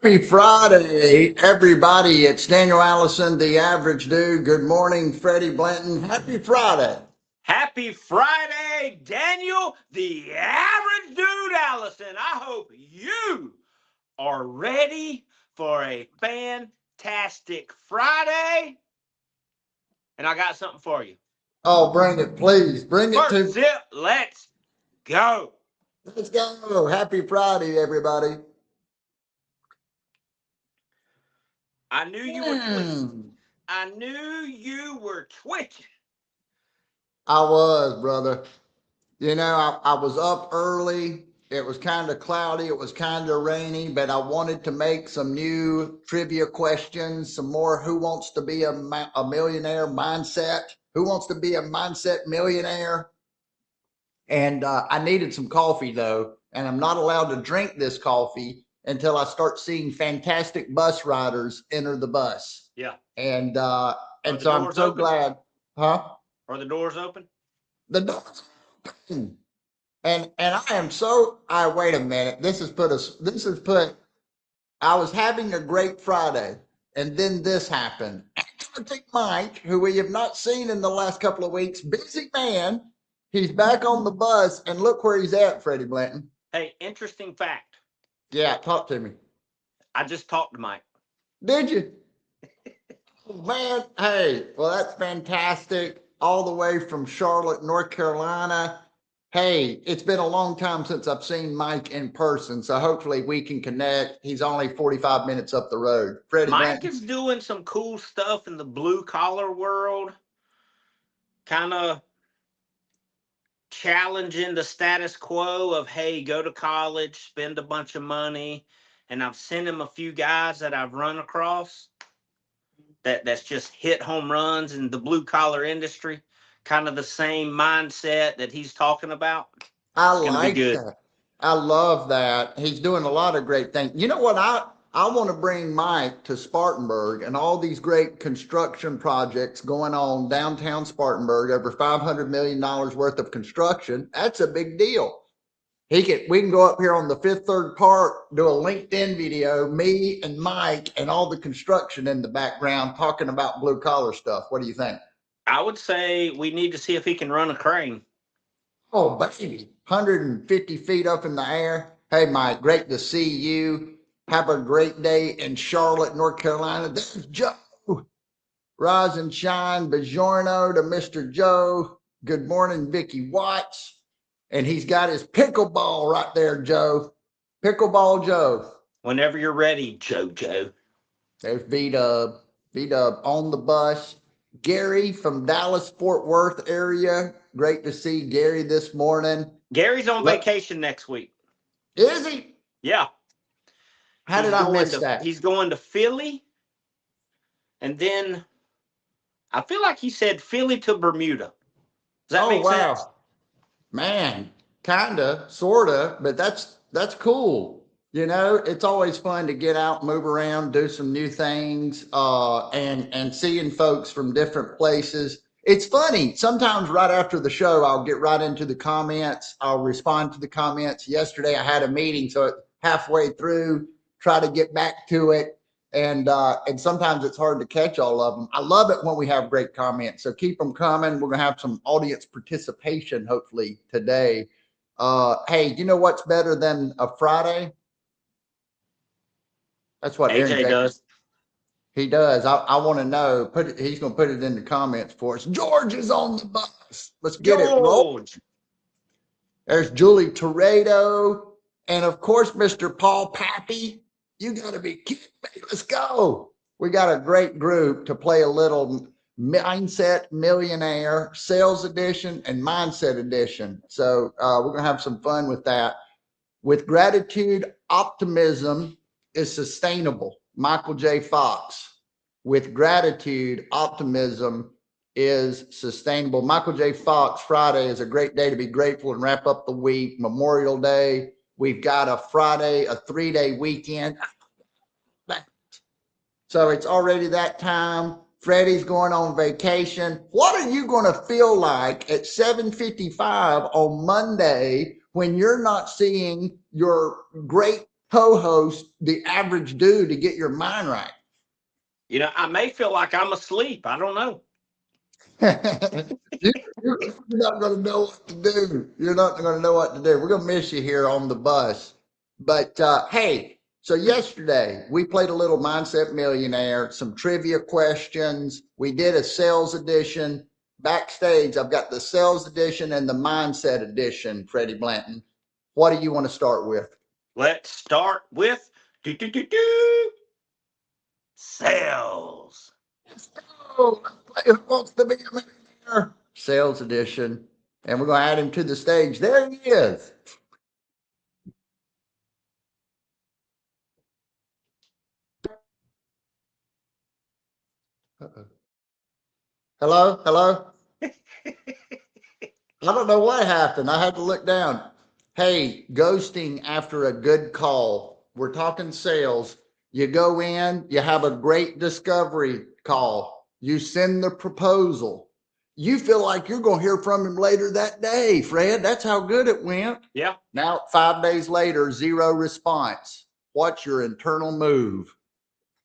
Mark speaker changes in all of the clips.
Speaker 1: Happy Friday, everybody. It's Daniel Allison, the average dude. Good morning, Freddie Blanton. Happy Friday.
Speaker 2: Happy Friday, Daniel, the average dude Allison. I hope you are ready for a fantastic Friday. And I got something for you.
Speaker 1: Oh, bring it, please. Bring it
Speaker 2: First
Speaker 1: to.
Speaker 2: sip, let's go.
Speaker 1: Let's go. Happy Friday, everybody.
Speaker 2: I knew you were twitching.
Speaker 1: Hmm.
Speaker 2: I knew you were twitching.
Speaker 1: I was, brother. I was up early. It was kind of cloudy. It was kind of rainy, but I wanted to make some new trivia questions, some more who wants to be a millionaire mindset. Who wants to be a mindset millionaire? And I needed some coffee though, and I'm not allowed to drink this coffee until I start seeing fantastic bus riders enter the bus.
Speaker 2: Yeah.
Speaker 1: And
Speaker 2: Are
Speaker 1: and
Speaker 2: the
Speaker 1: so I'm
Speaker 2: doors
Speaker 1: so
Speaker 2: open?
Speaker 1: glad, huh?
Speaker 2: Are the doors open?
Speaker 1: The doors. And I am so I wait a minute. This has put I was having a great Friday, and then this happened. Antarctic Mike, who we have not seen in the last couple of weeks, busy man. He's back on the bus, and look where he's at, Freddie Blanton.
Speaker 2: Hey, interesting fact.
Speaker 1: Yeah, talk to me.
Speaker 2: I just talked to Mike.
Speaker 1: Did you? Man, hey, well, that's fantastic. All the way from Charlotte, North Carolina. Hey, it's been a long time since I've seen Mike in person, so hopefully we can connect. He's only 45 minutes up the road. Freddie
Speaker 2: Mike
Speaker 1: Blanton.
Speaker 2: is doing some cool stuff in the blue collar world, kind of challenging the status quo of, hey, go to college, spend a bunch of money. And I've sent him a few guys that I've run across that's just hit home runs in the blue collar industry, kind of the same mindset that he's talking about.
Speaker 1: I
Speaker 2: It's going to be
Speaker 1: like
Speaker 2: good.
Speaker 1: that. I love that. He's doing a lot of great things. You know what? I want to bring Mike to Spartanburg and all these great construction projects going on downtown Spartanburg, over $500 million worth of construction. That's a big deal. We can go up here on the Fifth Third Park, do a LinkedIn video, me and Mike and all the construction in the background talking about blue collar stuff. What do you think?
Speaker 2: I would say we need to see if he can run a crane.
Speaker 1: Oh, baby, 150 feet up in the air. Hey, Mike, great to see you. Have a great day in Charlotte, North Carolina. This is Joe. Rise and shine. Buongiorno to Mr. Joe. Good morning, Vicky Watts. And he's got his pickleball right there, Joe. Pickleball Joe.
Speaker 2: Whenever you're ready, JoJo.
Speaker 1: There's V-Dub. V-Dub on the bus. Gary from Dallas, Fort Worth area. Great to see Gary this morning.
Speaker 2: Gary's on vacation next week.
Speaker 1: Is he?
Speaker 2: Yeah.
Speaker 1: How did I miss that?
Speaker 2: He's going to Philly, and then I feel like he said Philly to Bermuda. Does that make sense?
Speaker 1: Man, kinda, sorta, but that's cool. It's always fun to get out, move around, do some new things, and seeing folks from different places. It's funny. Sometimes right after the show, I'll get right into the comments. I'll respond to the comments. Yesterday, I had a meeting, so halfway through, try to get back to it, and sometimes it's hard to catch all of them. I love it when we have great comments, so keep them coming. We're gonna have some audience participation hopefully today. Hey, you know what's better than a Friday? That's what Aaron
Speaker 2: AJ
Speaker 1: Jacobs.
Speaker 2: does.
Speaker 1: He does. I want to know. He's going to put it in the comments for us. George is on the bus. Let's get it rolled.
Speaker 2: George.
Speaker 1: There's Julie Torredo, and of course, Mr. Paul Pappy. You got to be kidding me. Let's go. We got a great group to play a little Mindset Millionaire Sales Edition and Mindset Edition. So we're going to have some fun with that. With gratitude, optimism is sustainable. Michael J. Fox. With gratitude, optimism is sustainable. Michael J. Fox, Friday is a great day to be grateful and wrap up the week. Memorial Day. We've got a Friday, a 3-day weekend. So it's already that time. Freddie's going on vacation. What are you going to feel like at 7:55 on Monday when you're not seeing your great co-host the average dude to get your mind right.
Speaker 2: You know, I may feel like I'm asleep. I don't know.
Speaker 1: You're not going to know what to do. You're not going to know what to do. We're going to miss you here on the bus. But hey, so yesterday we played a little Mindset Millionaire, some trivia questions. We did a sales edition. Backstage, I've got the sales edition and the mindset edition, Freddie Blanton. What do you want to start with?
Speaker 2: Let's start with sales.
Speaker 1: Let's go. Who wants to be a millionaire? Sales edition. And we're going to add him to the stage. There he is. Uh-oh. Hello? Hello? I don't know what happened. I had to look down. Hey, ghosting after a good call. We're talking sales. You go in, you have a great discovery call. You send the proposal. You feel like you're going to hear from him later that day, Fred. That's how good it went.
Speaker 2: Yeah.
Speaker 1: Now, 5 days later, zero response. What's your internal move?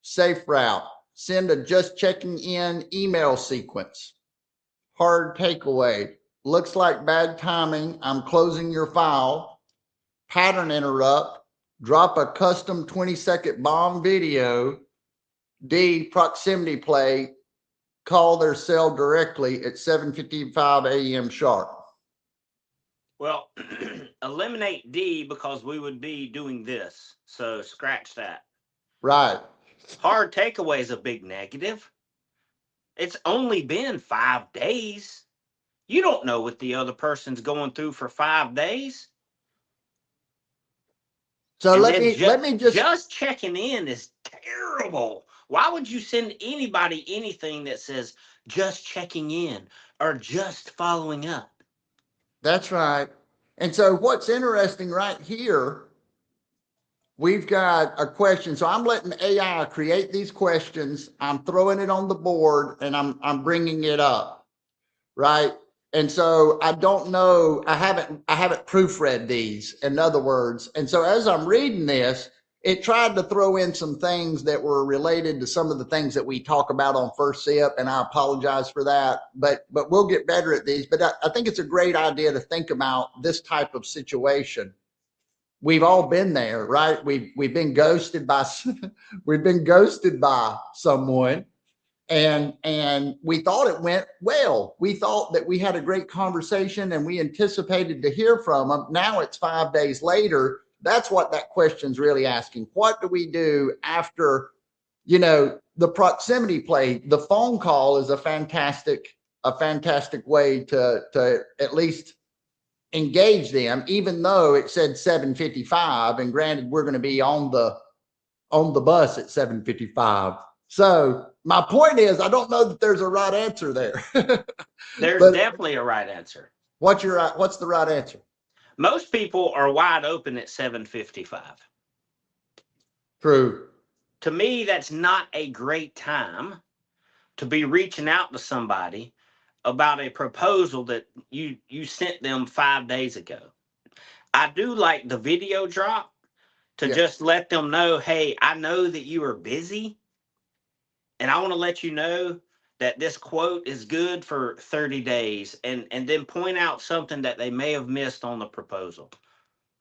Speaker 1: Safe route. Send a just checking in email sequence. Hard takeaway. Looks like bad timing. I'm closing your file. Pattern interrupt. Drop a custom 20-second bomb video. D, proximity play. Call their cell directly at 7:55 a.m. sharp.
Speaker 2: Well, eliminate D because we would be doing this. So scratch that.
Speaker 1: Right.
Speaker 2: Hard takeaway is a big negative. It's only been 5 days. You don't know what the other person's going through for 5 days.
Speaker 1: So
Speaker 2: And
Speaker 1: let
Speaker 2: then
Speaker 1: me just
Speaker 2: checking in is terrible. Why would you send anybody anything that says just checking in or just following up?
Speaker 1: That's right. And so what's interesting right here, we've got a question. So I'm letting AI create these questions. I'm throwing it on the board and I'm bringing it up, right? And so I don't know, I haven't proofread these, in other words. And so as I'm reading this, it tried to throw in some things that were related to some of the things that we talk about on First Sip, and I apologize for that, but we'll get better at these. But I think it's a great idea to think about this type of situation. We've all been there, right? We've been ghosted by we've been ghosted by someone, and we thought it went well. We thought that we had a great conversation and we anticipated to hear from them. Now it's 5 days later. That's what that question's really asking. What do we do after, the proximity play? The phone call is a fantastic way to at least engage them, even though it said 7:55. And granted, we're going to be on the bus at 7:55. So my point is, I don't know that there's a right answer there.
Speaker 2: There's definitely a right answer.
Speaker 1: What's the right answer?
Speaker 2: Most people are wide open at 7:55.
Speaker 1: True.
Speaker 2: To me, that's not a great time to be reaching out to somebody about a proposal that you sent them 5 days ago. I do like the video drop to just let them know, hey, I know that you are busy, and I want to let you know that this quote is good for 30 days, and then point out something that they may have missed on the proposal.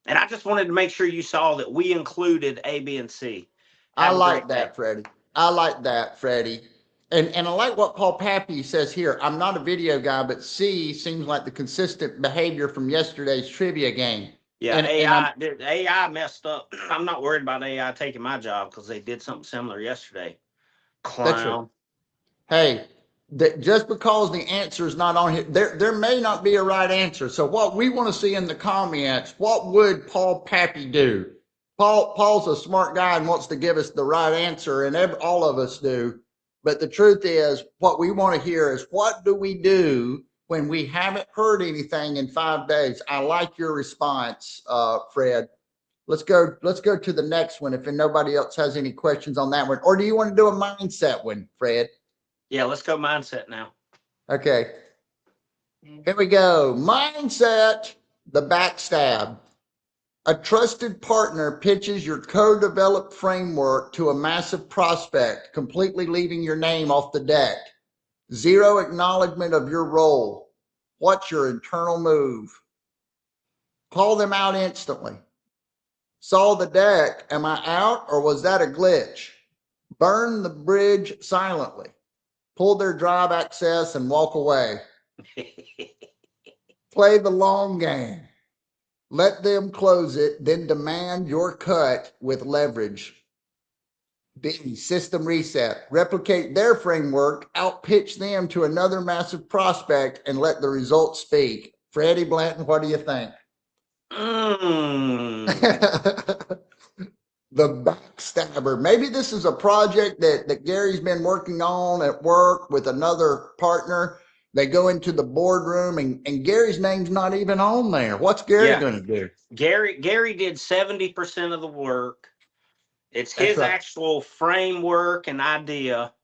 Speaker 2: And I just wanted to make sure you saw that we included A, B, and C.
Speaker 1: I like that, Freddie. I like that, Freddie. And I like what Paul Pappy says here. I'm not a video guy, but C seems like the consistent behavior from yesterday's trivia game.
Speaker 2: Yeah, AI messed up. I'm not worried about AI taking my job because they did something similar yesterday. Clown.
Speaker 1: Hey, just because the answer is not on here, there may not be a right answer. So what we want to see in the comments, what would Paul Pappy do? Paul's a smart guy and wants to give us the right answer, and all of us do. But the truth is, what we want to hear is, what do we do when we haven't heard anything in 5 days? I like your response, Fred. Let's go to the next one if nobody else has any questions on that one. Or do you want to do a mindset one, Fred?
Speaker 2: Yeah, let's go mindset now.
Speaker 1: Okay. Here we go. Mindset, the backstab. A trusted partner pitches your co-developed framework to a massive prospect, completely leaving your name off the deck. Zero acknowledgement of your role. What's your internal move? Call them out instantly. Saw the deck. Am I out or was that a glitch? Burn the bridge silently. Pull their drive access and walk away. Play the long game. Let them close it, then demand your cut with leverage. B, system reset. Replicate their framework, outpitch them to another massive prospect, and let the results speak. Freddie Blanton, what do you think? The backstabber. Maybe this is a project that Gary's been working on at work with another partner. They go into the boardroom and Gary's name's not even on there. What's Gary
Speaker 2: Yeah.
Speaker 1: going to do?
Speaker 2: Gary did 70% of the work. It's
Speaker 1: That's
Speaker 2: his
Speaker 1: right.
Speaker 2: actual framework and idea.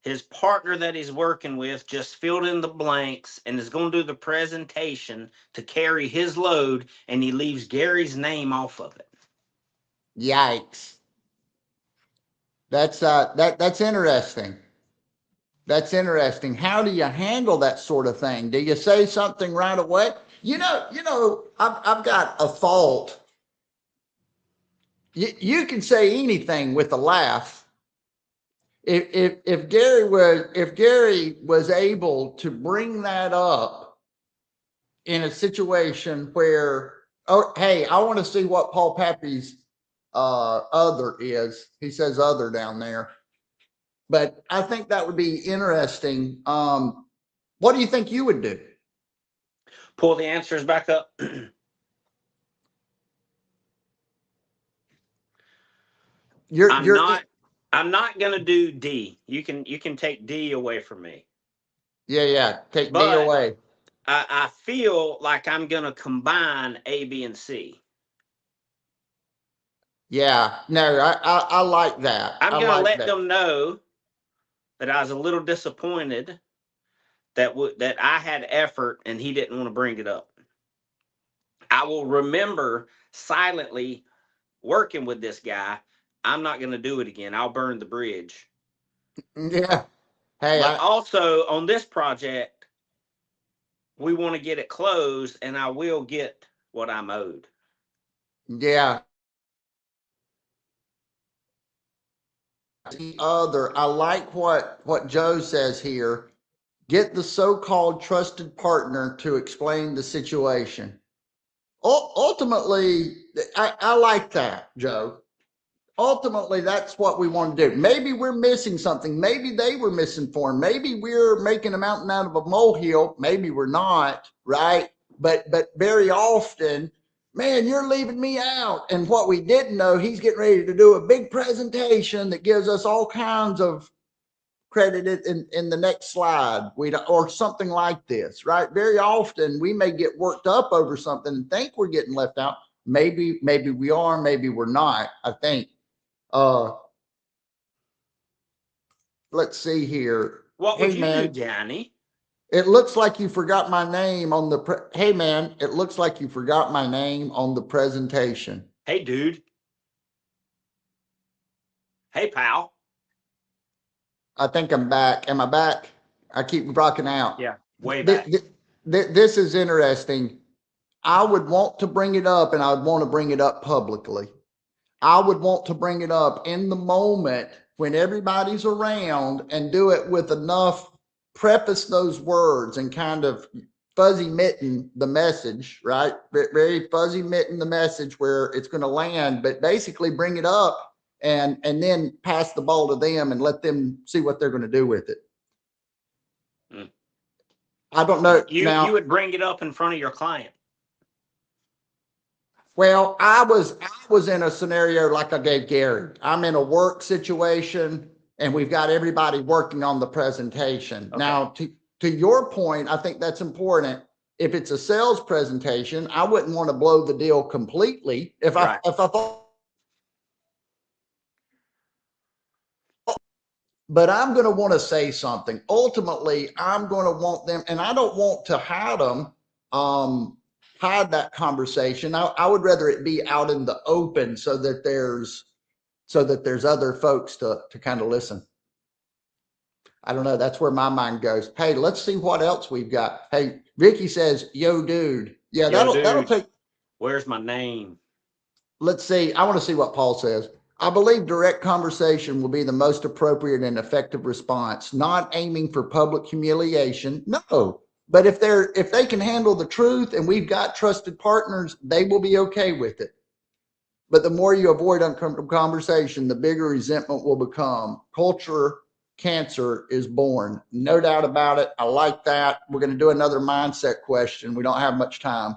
Speaker 2: His partner that he's working with just filled in the blanks and is going to do the presentation to carry his load, and he leaves Gary's name off of it.
Speaker 1: Yikes. That's interesting. That's interesting. How do you handle that sort of thing? Do you say something right away? I've got a thought. You can say anything with a laugh. If Gary was able to bring that up in a situation where, oh, hey, I want to see what Paul Pappy's other is. He says other down there. But I think that would be interesting. What do you think you would do?
Speaker 2: Pull the answers back up. I'm not gonna do D. You can take D away from me.
Speaker 1: Yeah. Take D
Speaker 2: But
Speaker 1: away.
Speaker 2: I feel like I'm gonna combine A, B, and C.
Speaker 1: Yeah, no, I like that.
Speaker 2: I'm gonna
Speaker 1: like
Speaker 2: let
Speaker 1: that.
Speaker 2: them know that I was a little disappointed that I had effort and he didn't want to bring it up. I will remember silently working with this guy. I'm not going to do it again. I'll burn the bridge.
Speaker 1: Yeah. Hey,
Speaker 2: but also on this project, we want to get it closed, and I will get what I'm owed.
Speaker 1: Yeah. The other, I like what Joe says here. Get the so-called trusted partner to explain the situation. Ultimately, I like that, Joe. Ultimately, that's what we want to do. Maybe we're missing something. Maybe they were misinformed. Maybe we're making a mountain out of a molehill. Maybe we're not, right? But very often, man, you're leaving me out. And what we didn't know, he's getting ready to do a big presentation that gives us all kinds of credit in the next slide, or something like this, right? Very often we may get worked up over something and think we're getting left out. Maybe we are, maybe we're not, I think. Let's see here.
Speaker 2: What would you do, Johnny?
Speaker 1: It looks like you forgot my name on the hey man, it looks like you forgot my name on the presentation.
Speaker 2: Hey dude. Hey pal.
Speaker 1: I think I'm back. Am I back? I keep rocking out.
Speaker 2: Yeah, way back.
Speaker 1: This is interesting. I would want to bring it up, and I would want to bring it up publicly. I would want to bring it up in the moment when everybody's around and do it with enough, preface those words and kind of fuzzy mitten the message, right? Very fuzzy mitten the message where it's going to land, but basically bring it up and then pass the ball to them and let them see what they're going to do with it. I don't know.
Speaker 2: You would bring it up in front of your client.
Speaker 1: Well, I was in a scenario like I gave Gary. I'm in a work situation and we've got everybody working on the presentation. Okay. Now, to your point, I think that's important. If it's a sales presentation, I wouldn't want to blow the deal completely. If I thought, but I'm going to want to say something. Ultimately, I'm going to want them, and I don't want to hide hide that conversation. I would rather it be out in the open so that there's other folks to kind of listen. I don't know. That's where my mind goes. Hey, let's see what else we've got. Hey, Vicky says, "Yo, dude." Yeah,
Speaker 2: Yo,
Speaker 1: that'll
Speaker 2: dude,
Speaker 1: take.
Speaker 2: where's my name?
Speaker 1: Let's see. I want to see what Paul says. I believe direct conversation will be the most appropriate and effective response, not aiming for public humiliation. No, but if they can handle the truth and we've got trusted partners, they will be okay with it. But the more you avoid uncomfortable conversation, the bigger resentment will become. Culture cancer is born. No doubt about it. I like that. We're going to do another mindset question. We don't have much time.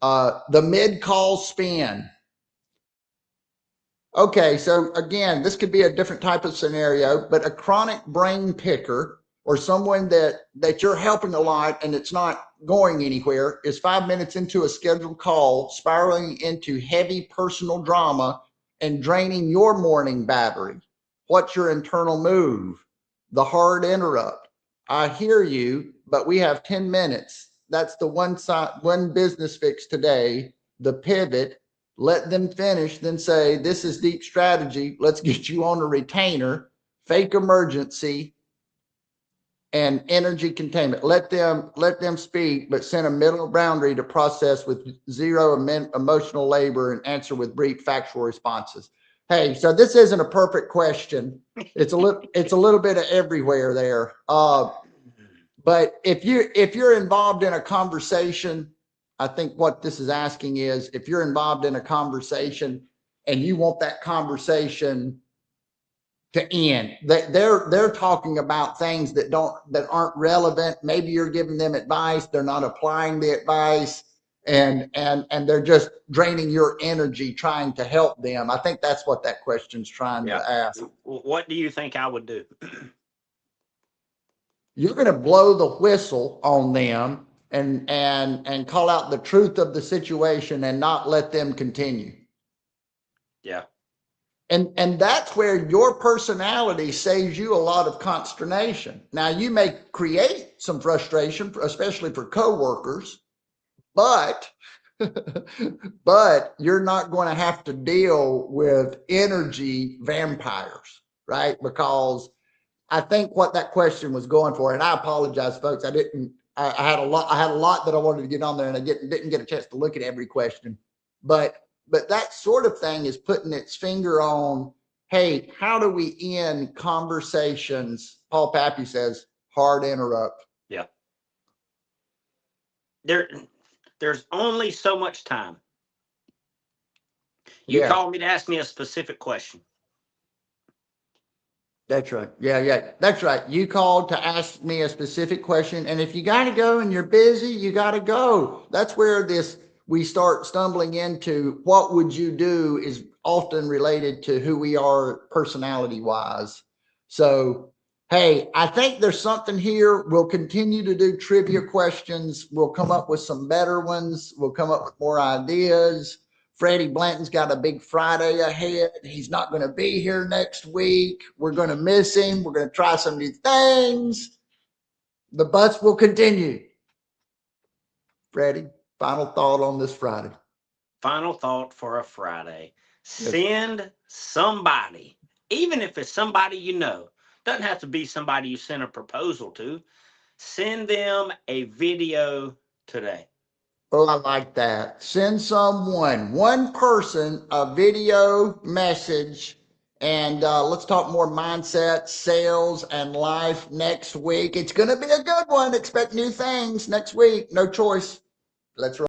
Speaker 1: The mid-call spin. Okay, so again, this could be a different type of scenario, but a chronic brain picker or someone that you're helping a lot and it's not going anywhere is 5 minutes into a scheduled call, spiraling into heavy personal drama and draining your morning battery. What's your internal move? The hard interrupt. I hear you, but we have 10 minutes. That's the one business fix today. The pivot. Let them finish, then say, this is deep strategy. Let's get you on a retainer, fake emergency, and energy containment. Let them speak, but send a middle boundary to process with zero emotional labor and answer with brief factual responses. Hey, so this isn't a perfect question. It's a little bit of everywhere there. But if you're involved in a conversation, I think what this is asking is if you're involved in a conversation and you want that conversation to end, they're talking about things that aren't relevant. Maybe you're giving them advice, they're not applying the advice, and they're just draining your energy trying to help them. I think that's what that question's trying to ask.
Speaker 2: What do you think I would do?
Speaker 1: You're going to blow the whistle on them and call out the truth of the situation and not let them continue.
Speaker 2: Yeah.
Speaker 1: And that's where your personality saves you a lot of consternation. Now, you may create some frustration, especially for coworkers, but but you're not going to have to deal with energy vampires, right? Because I think what that question was going for, and I apologize, folks. I had a lot that I wanted to get on there, and I didn't get a chance to look at every question. But that sort of thing is putting its finger on, hey, how do we end conversations? Paul Pappy says, hard interrupt.
Speaker 2: Yeah. There's only so much time. You called me to ask me a specific question.
Speaker 1: That's right. Yeah. That's right. You called to ask me a specific question. And if you got to go and you're busy, you got to go. That's where we start stumbling into what would you do is often related to who we are personality wise. So, hey, I think there's something here. We'll continue to do trivia questions. We'll come up with some better ones. We'll come up with more ideas. Freddie Blanton's got a big Friday ahead. He's not going to be here next week. We're going to miss him. We're going to try some new things. The bus will continue. Freddie, final thought on this Friday.
Speaker 2: Final thought for a Friday. Send somebody, even if it's somebody you know, doesn't have to be somebody you sent a proposal to. Send them a video today.
Speaker 1: Oh, I like that. Send one person, a video message, and let's talk more mindset, sales, and life next week. It's going to be a good one. Expect new things next week. No choice. Let's roll.